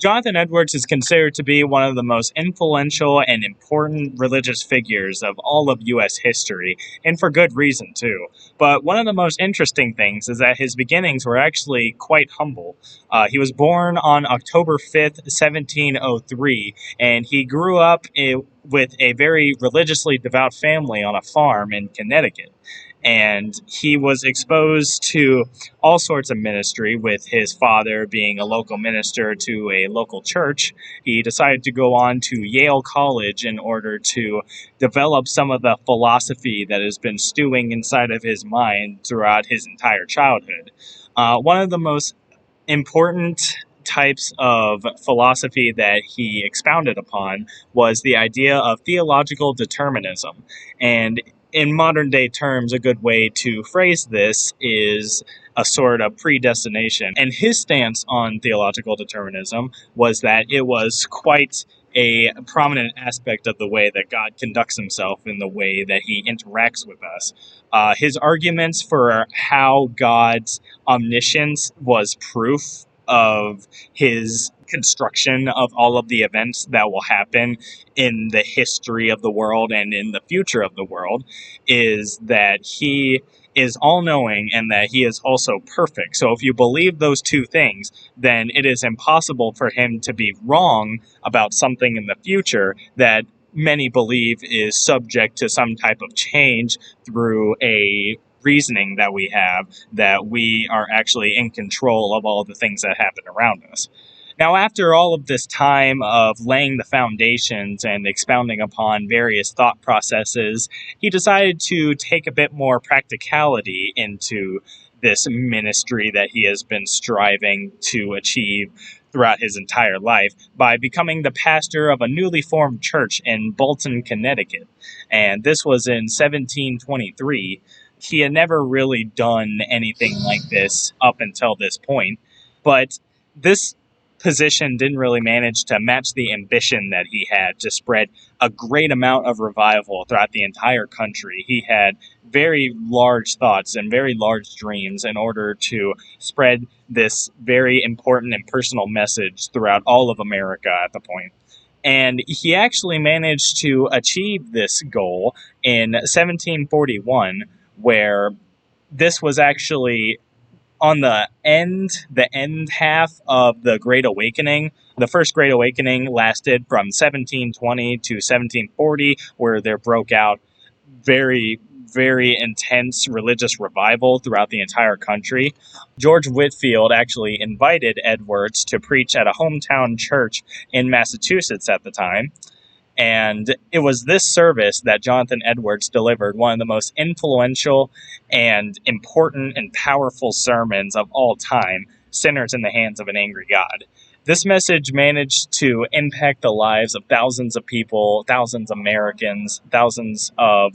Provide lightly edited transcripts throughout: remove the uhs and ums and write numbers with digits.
Jonathan Edwards is considered to be one of the most influential and important religious figures of all of U.S. history, and for good reason, too. But one of the most interesting things is that his beginnings were actually quite humble. He was born on October 5th, 1703, and he grew up with a very religiously devout family on a farm in Connecticut. And he was exposed to all sorts of ministry, with his father being a local minister to a local church. He decided to go on to Yale College in order to develop some of the philosophy that has been stewing inside of his mind throughout his entire childhood. One of the most important types of philosophy that he expounded upon was the idea of theological determinism. And in modern day terms, a good way to phrase this is a sort of predestination. And his stance on theological determinism was that it was quite a prominent aspect of the way that God conducts himself in the way that he interacts with us. His arguments for how God's omniscience was proof of his construction of all of the events that will happen in the history of the world and in the future of the world is that he is all-knowing and that he is also perfect. So if you believe those two things, then it is impossible for him to be wrong about something in the future that many believe is subject to some type of change through a reasoning that we have, that we are actually in control of all the things that happen around us. Now, after all of this time of laying the foundations and expounding upon various thought processes, he decided to take a bit more practicality into this ministry that he has been striving to achieve throughout his entire life by becoming the pastor of a newly formed church in Bolton, Connecticut. And this was in 1723. He had never really done anything like this up until this point, but this position didn't really manage to match the ambition that he had to spread a great amount of revival throughout the entire country. He had very large thoughts and very large dreams in order to spread this very important and personal message throughout all of America at the point. And he actually managed to achieve this goal in 1741, where this was actually on the end half of the Great Awakening. The first Great Awakening lasted from 1720 to 1740, where there broke out very, very intense religious revival throughout the entire country. George Whitefield actually invited Edwards to preach at a hometown church in Massachusetts at the time. And it was this service that Jonathan Edwards delivered one of the most influential and important and powerful sermons of all time, Sinners in the Hands of an Angry God. This message managed to impact the lives of thousands of people, thousands of Americans, thousands of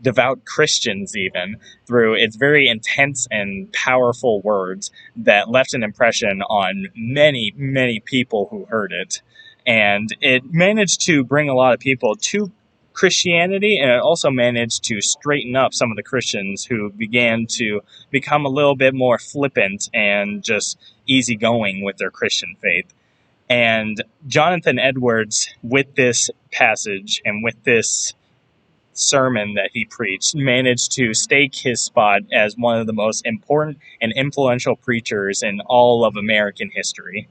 devout Christians even, through its very intense and powerful words that left an impression on many, many people who heard it. And it managed to bring a lot of people to Christianity, and it also managed to straighten up some of the Christians who began to become a little bit more flippant and just easygoing with their Christian faith. And Jonathan Edwards, with this passage and with this sermon that he preached, managed to stake his spot as one of the most important and influential preachers in all of American history.